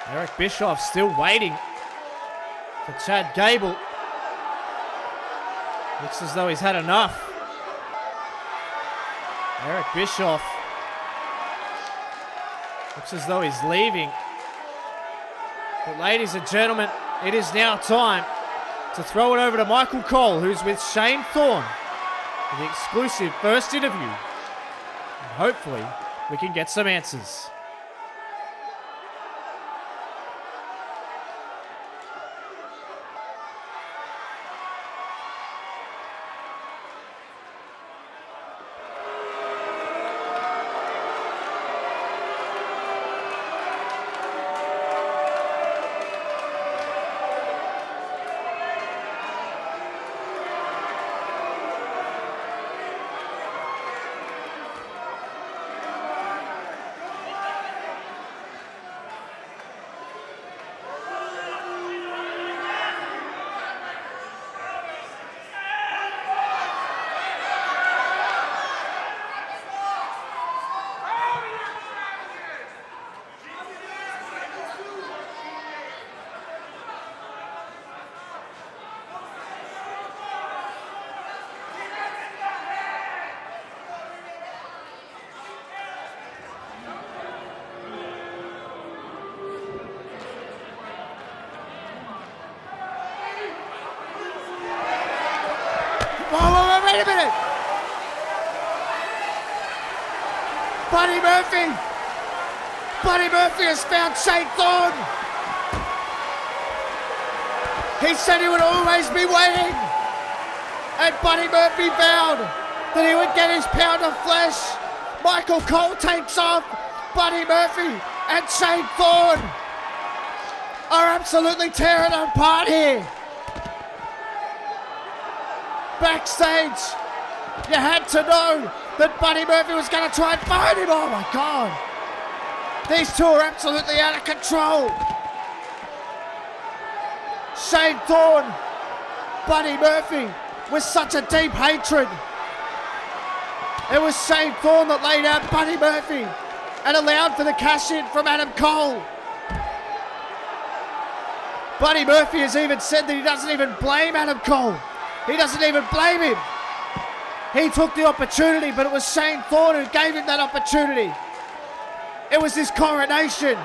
Eric Bischoff still waiting for Chad Gable. Looks as though he's had enough. Eric Bischoff looks as though he's leaving. But ladies and gentlemen, it is now time to throw it over to Michael Cole, who's with Shane Thorne for the exclusive first interview. And hopefully we can get some answers. Buddy Murphy! Buddy Murphy has found Shane Thorne! He said he would always be waiting! And Buddy Murphy vowed that he would get his pound of flesh. Michael Cole takes off. Buddy Murphy and Shane Thorne are absolutely tearing apart here. Backstage, you had to know that Buddy Murphy was going to try and find him. Oh my God. These two are absolutely out of control. Shane Thorne, Buddy Murphy with such a deep hatred. It was Shane Thorne that laid out Buddy Murphy and allowed for the cash in from Adam Cole. Buddy Murphy has even said that he doesn't even blame Adam Cole. He doesn't even blame him. He took the opportunity, but it was Shane Thorne who gave him that opportunity. It was his coronation.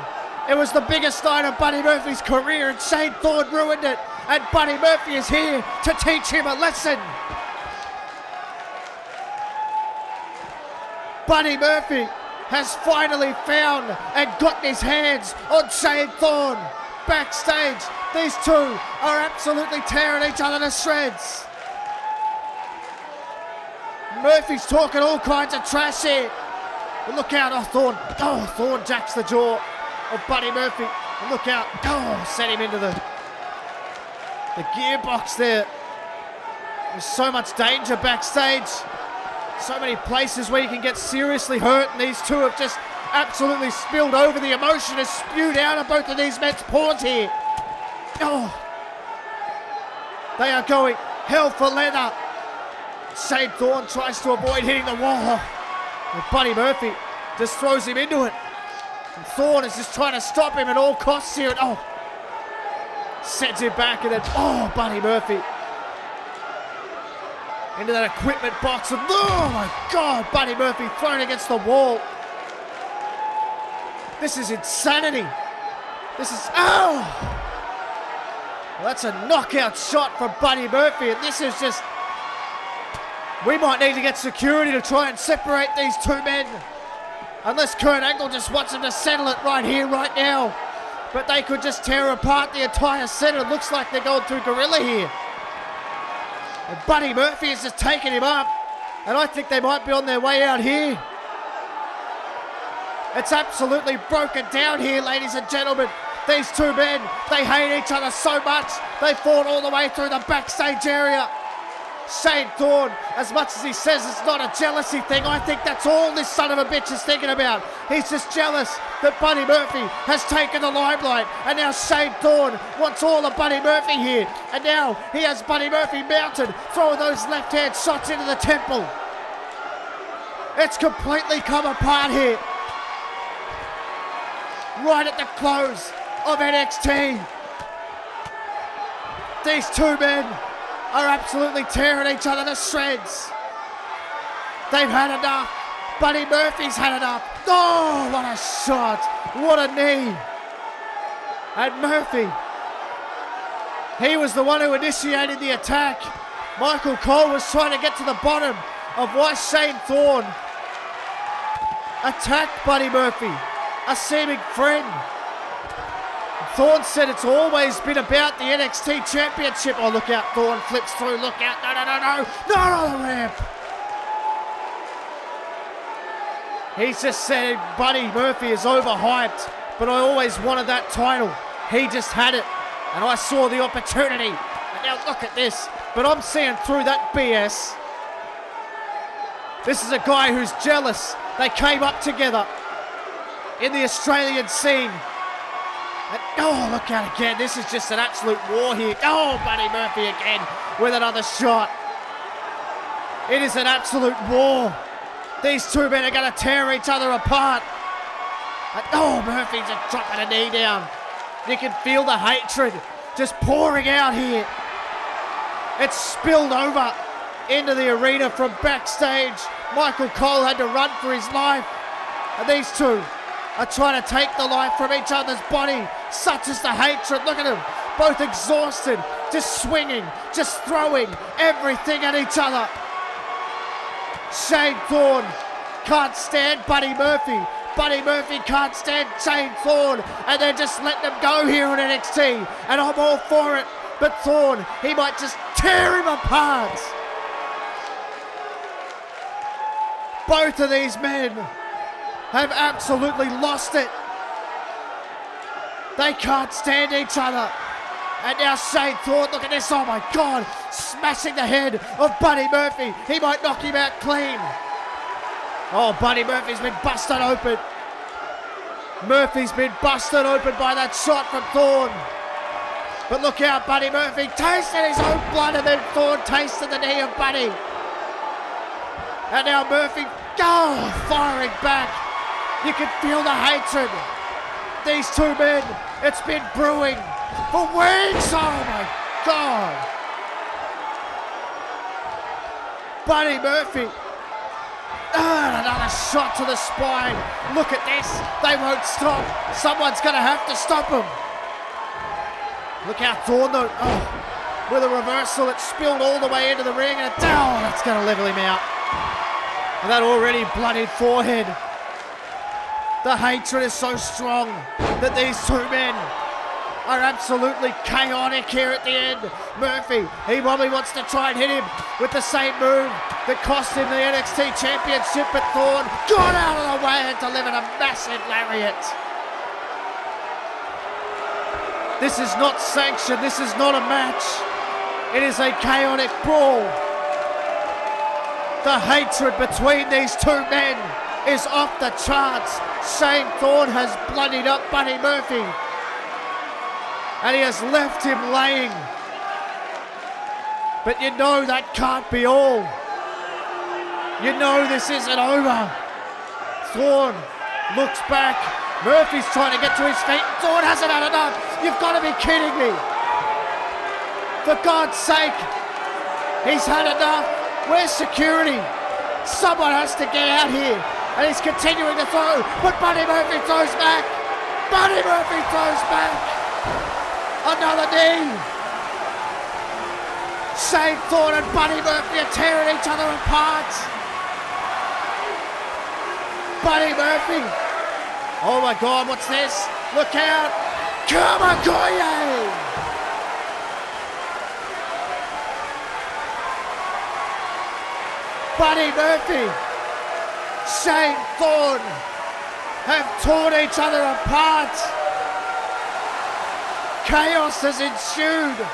It was the biggest night of Buddy Murphy's career, and Shane Thorne ruined it. And Buddy Murphy is here to teach him a lesson. Buddy Murphy has finally found and gotten his hands on Shane Thorne. Backstage, these two are absolutely tearing each other to shreds. Murphy's talking all kinds of trash here. But look out, Thorne. Oh, Thorne jacks the jaw of Buddy Murphy. And look out. Oh, sent him into the gearbox there. There's so much danger backstage. So many places where you can get seriously hurt, and these two have just absolutely spilled over. The emotion has spewed out of both of these men's pores here. Oh, they are going hell for leather. Shane Thorne tries to avoid hitting the wall, and Buddy Murphy just throws him into it. And Thorne is just trying to stop him at all costs here, and sends him back, and then Buddy Murphy into that equipment box, and oh my God, Buddy Murphy thrown against the wall. This is insanity. This is, well, that's a knockout shot from Buddy Murphy, and this is just, we might need to get security to try and separate these two men. Unless Kurt Angle just wants them to settle it right here, right now. But they could just tear apart the entire set. It looks like they're going through Gorilla here. And Buddy Murphy is just taking him up. And I think they might be on their way out here. It's absolutely broken down here, ladies and gentlemen. These two men, they hate each other so much. They fought all the way through the backstage area. Shane Thorne, as much as he says it's not a jealousy thing, I think that's all this son of a bitch is thinking about. He's just jealous that Buddy Murphy has taken the limelight, and now Shane Thorne wants all of Buddy Murphy here, and now he has Buddy Murphy mounted, throwing those left-hand shots into the temple. It's completely come apart here. Right at the close of NXT. These two men are absolutely tearing each other to shreds. They've had enough. Buddy Murphy's had enough. Oh, what a shot. What a knee. And Murphy, he was the one who initiated the attack. Michael Cole was trying to get to the bottom of why Shane Thorne attacked Buddy Murphy, a seeming friend. Thorne said it's always been about the NXT Championship. Oh, look out, Thorne flips through, look out, no, not on the ramp. He's just said Buddy Murphy is overhyped, but I always wanted that title. He just had it, and I saw the opportunity. And now look at this, but I'm seeing through that BS. This is a guy who's jealous. They came up together in the Australian scene. And, look out again. This is just an absolute war here. Buddy Murphy again with another shot. It is an absolute war. These two men are going to tear each other apart. And, Murphy just dropping a knee down. You can feel the hatred just pouring out here. It's spilled over into the arena from backstage. Michael Cole had to run for his life. And these two are trying to take the life from each other's body. Such is the hatred. Look at them, both exhausted, just swinging, just throwing everything at each other. Shane Thorne can't stand Buddy Murphy. Buddy Murphy can't stand Shane Thorne, and they're just letting them go here on NXT, and I'm all for it. But Thorne, he might just tear him apart. Both of these men have absolutely lost it. They can't stand each other. And now Shane Thorne, look at this, oh my God, smashing the head of Buddy Murphy. He might knock him out clean. Oh, Buddy Murphy's been busted open. Murphy's been busted open by that shot from Thorne. But look out, Buddy Murphy tasted his own blood, and then Thorne tasted the knee of Buddy. And now Murphy, firing back. You can feel the hatred. These two men, it's been brewing for weeks. Oh my God. Buddy Murphy. And another shot to the spine. Look at this. They won't stop. Someone's going to have to stop them. Look how Thorne, though, with a reversal, it spilled all the way into the ring, and that's going to level him out. And that already bloodied forehead. The hatred is so strong that these two men are absolutely chaotic here at the end. Murphy, he probably wants to try and hit him with the same move that cost him the NXT Championship, but Thorne got out of the way and delivered a massive lariat. This is not sanctioned, this is not a match. It is a chaotic brawl. The hatred between these two men is off the charts. Shane Thorne has bloodied up Buddy Murphy, and he has left him laying. But you know that can't be all. You know this isn't over. Thorne looks back. Murphy's trying to get to his feet. Thorne hasn't had enough. You've got to be kidding me. For God's sake, he's had enough. Where's security? Someone has to get out here. And he's continuing to throw, but Buddy Murphy throws back. Buddy Murphy throws back. Another knee. Shane Thorne and Buddy Murphy are tearing each other apart. Buddy Murphy. Oh my God, what's this? Look out. Kamakoye. Buddy Murphy, Shane Thorne have torn each other apart. Chaos has ensued.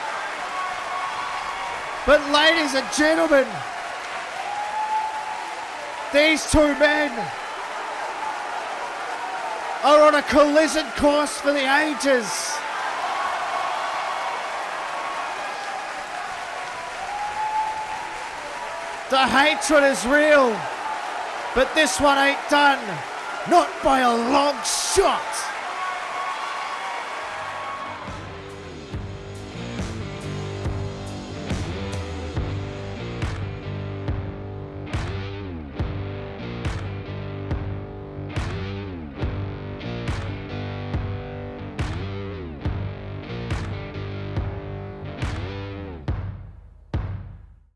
But ladies and gentlemen, these two men are on a collision course for the ages. The hatred is real, but this one ain't done. Not by a long shot.